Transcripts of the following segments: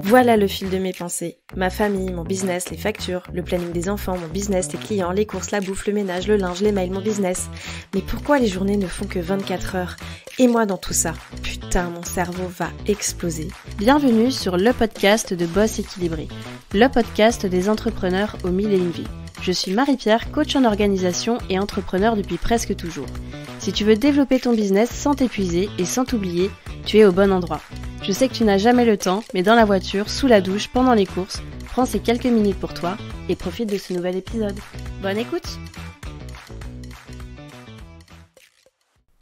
Voilà le fil de mes pensées. Ma famille, mon business, les factures, le planning des enfants, mon business, les clients, les courses, la bouffe, le ménage, le linge, les mails, mon business. Mais pourquoi les journées ne font que 24 heures? Et moi dans tout ça? Putain, mon cerveau va exploser. Bienvenue sur le podcast de Boss Équilibré, le podcast des entrepreneurs aux mille et une vies. Je suis Marie-Pierre, coach en organisation et entrepreneur depuis presque toujours. Si tu veux développer ton business sans t'épuiser et sans t'oublier, tu es au bon endroit. Je sais que tu n'as jamais le temps, mais dans la voiture, sous la douche, pendant les courses, prends ces quelques minutes pour toi et profite de ce nouvel épisode. Bonne écoute!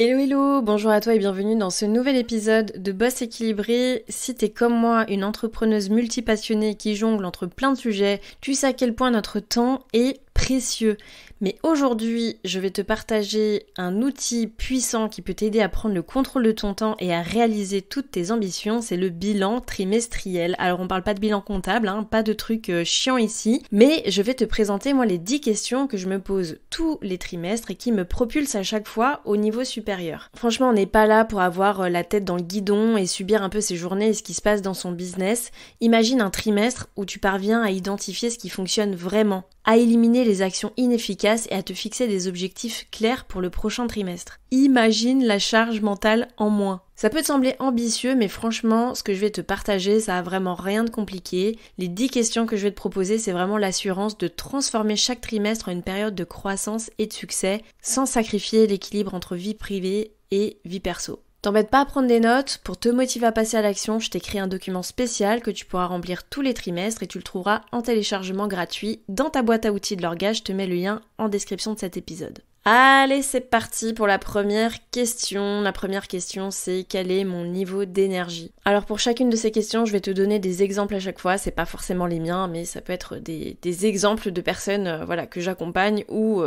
Hello hello, bonjour à toi et bienvenue dans ce nouvel épisode de Boss Équilibré. Si t'es comme moi, une entrepreneuse multipassionnée qui jongle entre plein de sujets, tu sais à quel point notre temps est précieux. Mais aujourd'hui, je vais te partager un outil puissant qui peut t'aider à prendre le contrôle de ton temps et à réaliser toutes tes ambitions, c'est le bilan trimestriel. Alors on parle pas de bilan comptable, pas de trucs chiants ici, mais je vais te présenter moi les 10 questions que je me pose tous les trimestres et qui me propulsent à chaque fois au niveau supérieur. Franchement, on n'est pas là pour avoir la tête dans le guidon et subir un peu ses journées et ce qui se passe dans son business. Imagine un trimestre où tu parviens à identifier ce qui fonctionne vraiment, à éliminer les actions inefficaces et à te fixer des objectifs clairs pour le prochain trimestre. Imagine la charge mentale en moins. Ça peut te sembler ambitieux, mais franchement, ce que je vais te partager, ça a vraiment rien de compliqué. Les 10 questions que je vais te proposer, c'est vraiment l'assurance de transformer chaque trimestre en une période de croissance et de succès, sans sacrifier l'équilibre entre vie privée et vie perso. T'embête pas à prendre des notes, pour te motiver à passer à l'action, je t'ai créé un document spécial que tu pourras remplir tous les trimestres et tu le trouveras en téléchargement gratuit dans ta boîte à outils de l'orga, je te mets le lien en description de cet épisode. Allez, c'est parti pour la première question. La première question, c'est quel est mon niveau d'énergie? Alors pour chacune de ces questions, je vais te donner des exemples à chaque fois. C'est pas forcément les miens, mais ça peut être des exemples de personnes que j'accompagne ou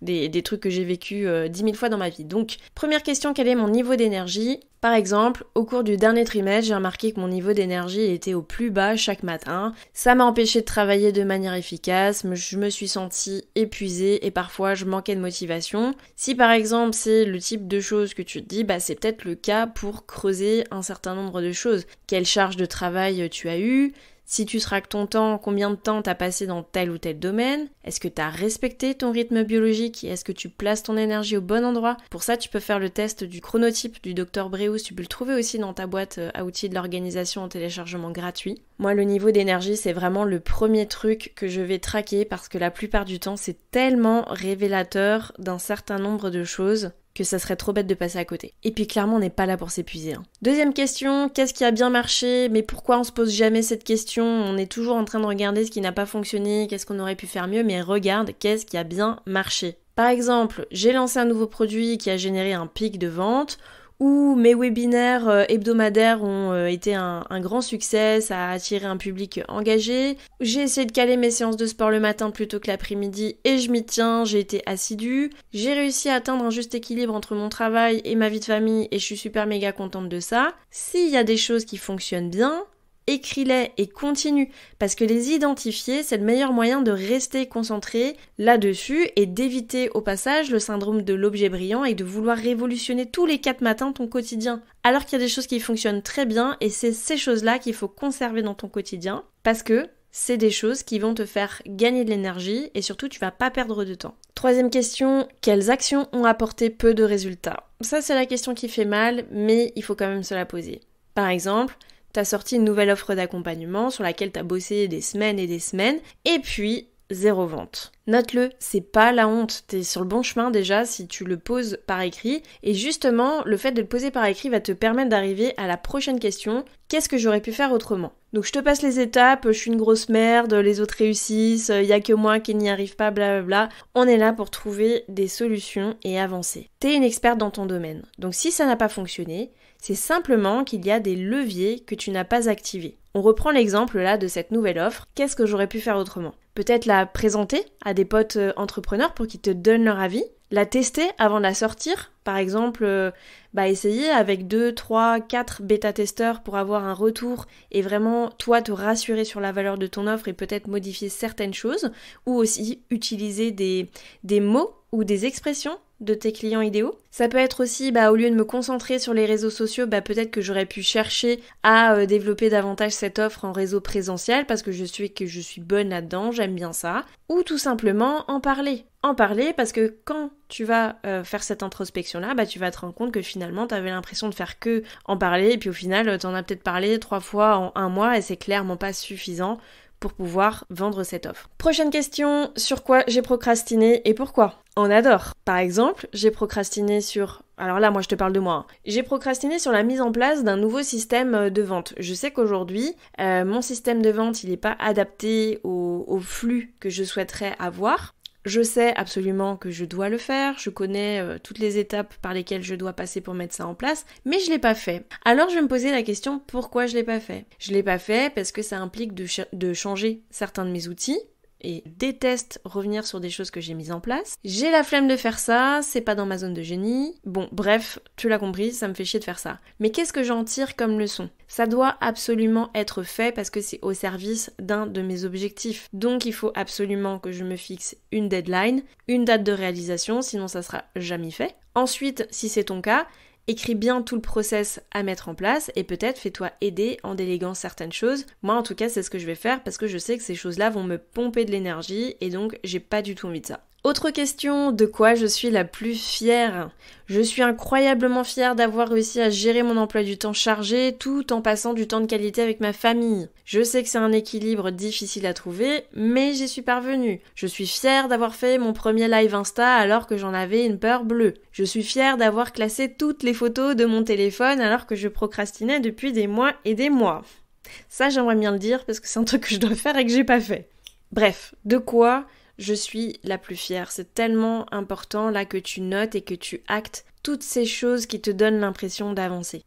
des trucs que j'ai vécu 10 000 fois dans ma vie. Donc, première question, quel est mon niveau d'énergie? Par exemple, au cours du dernier trimestre, j'ai remarqué que mon niveau d'énergie était au plus bas chaque matin. Ça m'a empêché de travailler de manière efficace, je me suis sentie épuisée et parfois je manquais de motivation. Si par exemple c'est le type de choses que tu te dis, c'est peut-être le cas pour creuser un certain nombre de choses. Quelle charge de travail tu as eue? Si tu traques ton temps, combien de temps t'as passé dans tel ou tel domaine? Est-ce que t'as respecté ton rythme biologique et est-ce que tu places ton énergie au bon endroit? Pour ça, tu peux faire le test du chronotype du Dr Breus, tu peux le trouver aussi dans ta boîte à outils de l'organisation en téléchargement gratuit. Moi, le niveau d'énergie, c'est vraiment le premier truc que je vais traquer parce que la plupart du temps, c'est tellement révélateur d'un certain nombre de choses que ça serait trop bête de passer à côté. Et puis clairement, on n'est pas là pour s'épuiser. Deuxième question, qu'est-ce qui a bien marché? Mais pourquoi on se pose jamais cette question? On est toujours en train de regarder ce qui n'a pas fonctionné, qu'est-ce qu'on aurait pu faire mieux, mais regarde, qu'est-ce qui a bien marché? Par exemple, j'ai lancé un nouveau produit qui a généré un pic de vente, ou mes webinaires hebdomadaires ont été un grand succès, ça a attiré un public engagé. J'ai essayé de caler mes séances de sport le matin plutôt que l'après-midi et je m'y tiens, j'ai été assidue. J'ai réussi à atteindre un juste équilibre entre mon travail et ma vie de famille et je suis super méga contente de ça. S'il y a des choses qui fonctionnent bien, écris-les et continue, parce que les identifier, c'est le meilleur moyen de rester concentré là-dessus et d'éviter au passage le syndrome de l'objet brillant et de vouloir révolutionner tous les 4 matins ton quotidien. Alors qu'il y a des choses qui fonctionnent très bien et c'est ces choses-là qu'il faut conserver dans ton quotidien, parce que c'est des choses qui vont te faire gagner de l'énergie et surtout tu vas pas perdre de temps. Troisième question, quelles actions ont apporté peu de résultats? Ça c'est la question qui fait mal, mais il faut quand même se la poser. Par exemple, t'as sorti une nouvelle offre d'accompagnement sur laquelle t'as bossé des semaines, et puis 0 vente. Note-le, c'est pas la honte, t'es sur le bon chemin déjà si tu le poses par écrit, et justement, le fait de le poser par écrit va te permettre d'arriver à la prochaine question, qu'est-ce que j'aurais pu faire autrement? Donc je te passe les étapes, je suis une grosse merde, les autres réussissent, y a que moi qui n'y arrive pas, blablabla. On est là pour trouver des solutions et avancer. T'es une experte dans ton domaine, donc si ça n'a pas fonctionné, c'est simplement qu'il y a des leviers que tu n'as pas activés. On reprend l'exemple là de cette nouvelle offre. Qu'est-ce que j'aurais pu faire autrement? Peut-être la présenter à des potes entrepreneurs pour qu'ils te donnent leur avis. La tester avant de la sortir. Par exemple, essayer avec 2, 3, 4 bêta-testeurs pour avoir un retour et vraiment, toi, te rassurer sur la valeur de ton offre et peut-être modifier certaines choses. Ou aussi utiliser des mots ou des expressions de tes clients idéaux. Ça peut être aussi, au lieu de me concentrer sur les réseaux sociaux, peut-être que j'aurais pu chercher à développer davantage cette offre en réseau présentiel parce que je suis bonne là-dedans, j'aime bien ça. Ou tout simplement en parler. En parler parce que quand tu vas faire cette introspection-là, tu vas te rendre compte que finalement, tu avais l'impression de faire que en parler et puis au final, tu en as peut-être parlé 3 fois en 1 mois et c'est clairement pas suffisant pour pouvoir vendre cette offre. Prochaine question, sur quoi j'ai procrastiné et pourquoi ? On adore. Par exemple, j'ai procrastiné sur... Alors là, moi je te parle de moi. J'ai procrastiné sur la mise en place d'un nouveau système de vente. Je sais qu'aujourd'hui, mon système de vente, il n'est pas adapté au flux que je souhaiterais avoir. Je sais absolument que je dois le faire, je connais toutes les étapes par lesquelles je dois passer pour mettre ça en place, mais je l'ai pas fait. Alors je vais me poser la question pourquoi je l'ai pas fait. Je l'ai pas fait parce que ça implique de changer certains de mes outils, et déteste revenir sur des choses que j'ai mises en place. J'ai la flemme de faire ça, c'est pas dans ma zone de génie. Bon, bref, tu l'as compris, ça me fait chier de faire ça. Mais qu'est-ce que j'en tire comme leçon ? Ça doit absolument être fait parce que c'est au service d'un de mes objectifs. Donc il faut absolument que je me fixe une deadline, une date de réalisation, sinon ça sera jamais fait. Ensuite, si c'est ton cas, écris bien tout le process à mettre en place et peut-être fais-toi aider en déléguant certaines choses. Moi en tout cas c'est ce que je vais faire parce que je sais que ces choses-là vont me pomper de l'énergie et donc j'ai pas du tout envie de ça. Autre question, de quoi je suis la plus fière ? Je suis incroyablement fière d'avoir réussi à gérer mon emploi du temps chargé tout en passant du temps de qualité avec ma famille. Je sais que c'est un équilibre difficile à trouver, mais j'y suis parvenue. Je suis fière d'avoir fait mon premier live Insta alors que j'en avais une peur bleue. Je suis fière d'avoir classé toutes les photos de mon téléphone alors que je procrastinais depuis des mois et des mois. Ça, j'aimerais bien le dire parce que c'est un truc que je dois faire et que j'ai pas fait. Bref, de quoi je suis la plus fière. C'est tellement important là que tu notes et que tu actes toutes ces choses qui te donnent l'impression d'avancer.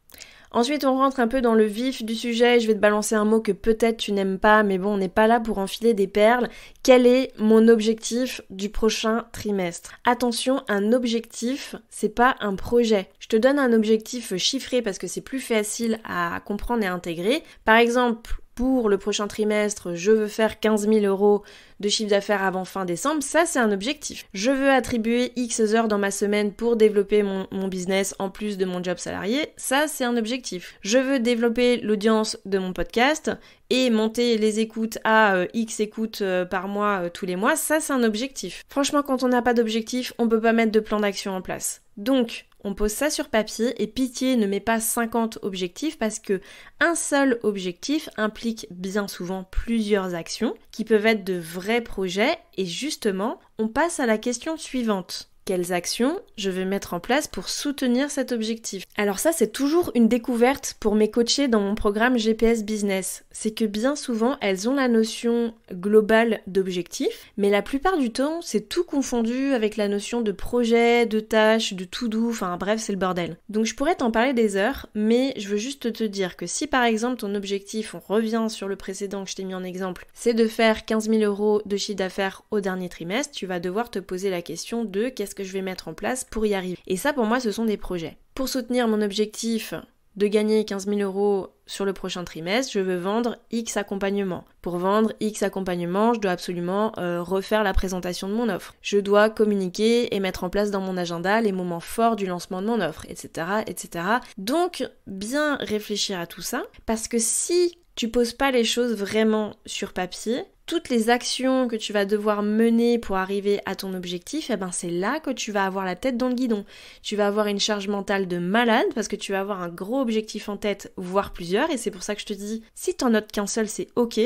Ensuite, on rentre un peu dans le vif du sujet. Je vais te balancer un mot que peut-être tu n'aimes pas, mais bon, on n'est pas là pour enfiler des perles. Quel est mon objectif du prochain trimestre ? Attention, un objectif, c'est pas un projet. Je te donne un objectif chiffré parce que c'est plus facile à comprendre et à intégrer. Par exemple, pour le prochain trimestre, je veux faire 15 000 € de chiffre d'affaires avant fin décembre, ça c'est un objectif. Je veux attribuer X heures dans ma semaine pour développer mon business en plus de mon job salarié, ça c'est un objectif. Je veux développer l'audience de mon podcast et monter les écoutes à X écoutes par mois tous les mois, ça c'est un objectif. Franchement, quand on n'a pas d'objectif, on peut pas mettre de plan d'action en place. Donc, on pose ça sur papier et pitié ne met pas 50 objectifs parce que un seul objectif implique bien souvent plusieurs actions qui peuvent être de vrais projets et justement, on passe à la question suivante. Quelles actions je vais mettre en place pour soutenir cet objectif ? Alors ça, c'est toujours une découverte pour mes coachés dans mon programme GPS Business. C'est que bien souvent, elles ont la notion globale d'objectif, mais la plupart du temps, c'est tout confondu avec la notion de projet, de tâche, de to-do, enfin bref, c'est le bordel. Donc je pourrais t'en parler des heures, mais je veux juste te dire que si par exemple ton objectif, on revient sur le précédent que je t'ai mis en exemple, c'est de faire 15 000 € de chiffre d'affaires au dernier trimestre, tu vas devoir te poser la question de qu'est-ce que je vais mettre en place pour y arriver. Et ça, pour moi, ce sont des projets. Pour soutenir mon objectif de gagner 15 000 € sur le prochain trimestre, je veux vendre X accompagnement. Pour vendre X accompagnement, je dois absolument refaire la présentation de mon offre. Je dois communiquer et mettre en place dans mon agenda les moments forts du lancement de mon offre, etc., etc. Donc, bien réfléchir à tout ça, parce que si tu poses pas les choses vraiment sur papier, toutes les actions que tu vas devoir mener pour arriver à ton objectif, c'est là que tu vas avoir la tête dans le guidon. Tu vas avoir une charge mentale de malade parce que tu vas avoir un gros objectif en tête, voire plusieurs, et c'est pour ça que je te dis, si t'en notes qu'un seul, c'est ok,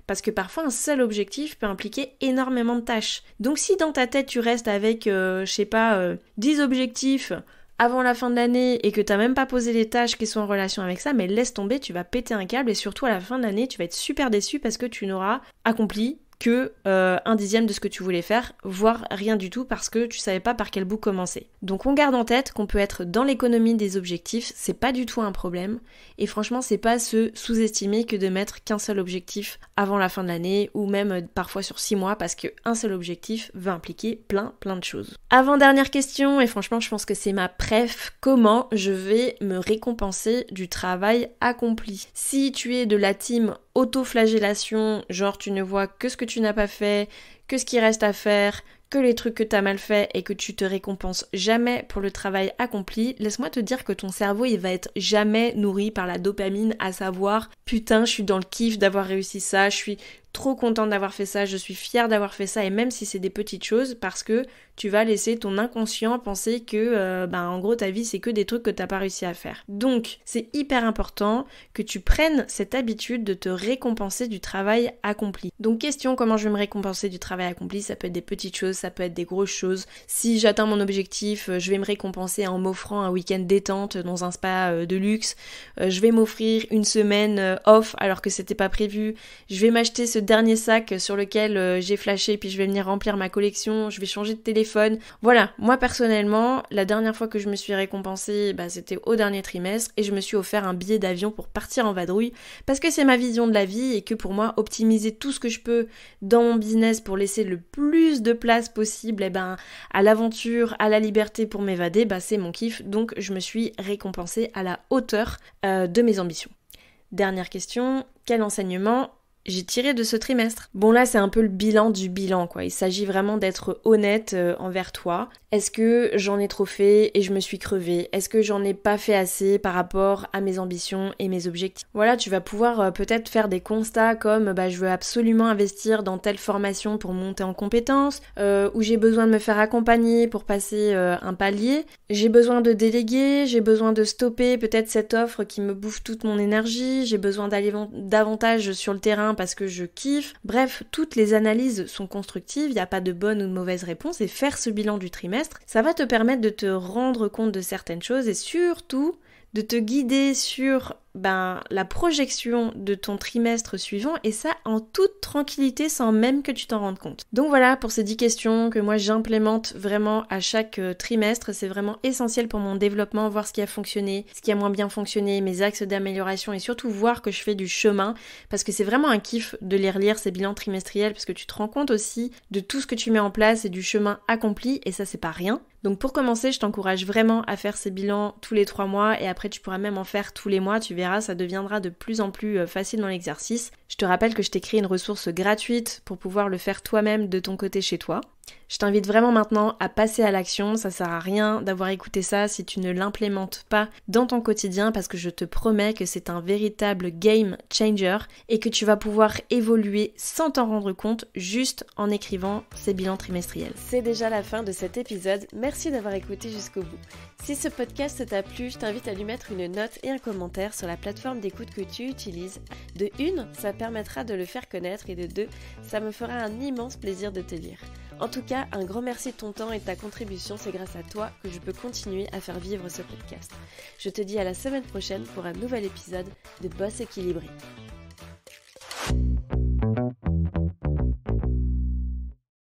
parce que parfois un seul objectif peut impliquer énormément de tâches. Donc si dans ta tête tu restes avec, 10 objectifs avant la fin de l'année et que t'as même pas posé les tâches qui sont en relation avec ça, mais laisse tomber, tu vas péter un câble et surtout à la fin de l'année, tu vas être super déçu parce que tu n'auras accompli que 1/10 de ce que tu voulais faire, voire rien du tout parce que tu savais pas par quel bout commencer. Donc on garde en tête qu'on peut être dans l'économie des objectifs, c'est pas du tout un problème et franchement c'est pas se sous-estimer que de mettre qu'un seul objectif avant la fin de l'année ou même parfois sur 6 mois parce qu'un seul objectif va impliquer plein de choses. Avant-dernière question et franchement je pense que c'est ma préf, comment je vais me récompenser du travail accompli ? Si tu es de la team auto-flagellation, genre tu ne vois que ce que tu n'as pas fait, que ce qui reste à faire, que les trucs que t'as mal fait et que tu te récompenses jamais pour le travail accompli, laisse-moi te dire que ton cerveau il va être jamais nourri par la dopamine, à savoir putain je suis dans le kiff d'avoir réussi ça, je suis trop contente d'avoir fait ça, je suis fière d'avoir fait ça, et même si c'est des petites choses, parce que tu vas laisser ton inconscient penser que en gros ta vie c'est que des trucs que t'as pas réussi à faire. Donc c'est hyper important que tu prennes cette habitude de te récompenser du travail accompli. Donc question, comment je vais me récompenser du travail accompli? Ça peut être des petites choses, ça peut être des grosses choses. Si j'atteins mon objectif, je vais me récompenser en m'offrant un week-end détente dans un spa de luxe, je vais m'offrir une semaine off alors que c'était pas prévu, je vais m'acheter ce dernier sac sur lequel j'ai flashé puis je vais venir remplir ma collection, je vais changer de téléphone. Voilà, moi personnellement, la dernière fois que je me suis récompensée, c'était au dernier trimestre et je me suis offert un billet d'avion pour partir en vadrouille parce que c'est ma vision de la vie et que pour moi, optimiser tout ce que je peux dans mon business pour laisser le plus de place possible à l'aventure, à la liberté pour m'évader, c'est mon kiff. Donc je me suis récompensée à la hauteur de mes ambitions. Dernière question, quel enseignement j'ai tiré de ce trimestre? Bon là c'est un peu le bilan du bilan quoi, il s'agit vraiment d'être honnête envers toi. Est-ce que j'en ai trop fait et je me suis crevée? Est-ce que j'en ai pas fait assez par rapport à mes ambitions et mes objectifs? Voilà, tu vas pouvoir peut-être faire des constats comme je veux absolument investir dans telle formation pour monter en compétences, ou j'ai besoin de me faire accompagner pour passer un palier, j'ai besoin de déléguer, j'ai besoin de stopper peut-être cette offre qui me bouffe toute mon énergie, j'ai besoin d'aller davantage sur le terrain parce que je kiffe. Bref, toutes les analyses sont constructives, il n'y a pas de bonne ou de mauvaise réponse et faire ce bilan du trimestre, ça va te permettre de te rendre compte de certaines choses et surtout de te guider sur la projection de ton trimestre suivant et ça en toute tranquillité sans même que tu t'en rendes compte. Donc voilà pour ces 10 questions que moi j'implémente vraiment à chaque trimestre, c'est vraiment essentiel pour mon développement, voir ce qui a fonctionné, ce qui a moins bien fonctionné, mes axes d'amélioration et surtout voir que je fais du chemin parce que c'est vraiment un kiff de les relire ces bilans trimestriels parce que tu te rends compte aussi de tout ce que tu mets en place et du chemin accompli et ça c'est pas rien. Donc pour commencer, je t'encourage vraiment à faire ces bilans tous les 3 mois et après tu pourras même en faire tous les mois, tu verras, ça deviendra de plus en plus facile dans l'exercice. Je te rappelle que je t'ai créé une ressource gratuite pour pouvoir le faire toi-même de ton côté chez toi. Je t'invite vraiment maintenant à passer à l'action, ça sert à rien d'avoir écouté ça si tu ne l'implémentes pas dans ton quotidien parce que je te promets que c'est un véritable game changer et que tu vas pouvoir évoluer sans t'en rendre compte juste en écrivant ces bilans trimestriels. C'est déjà la fin de cet épisode, merci d'avoir écouté jusqu'au bout. Si ce podcast t'a plu, je t'invite à lui mettre une note et un commentaire sur la plateforme d'écoute que tu utilises. De 1, ça permettra de le faire connaître et de 2, ça me fera un immense plaisir de te lire. En tout cas, un grand merci de ton temps et de ta contribution, c'est grâce à toi que je peux continuer à faire vivre ce podcast. Je te dis à la semaine prochaine pour un nouvel épisode de Boss Équilibré.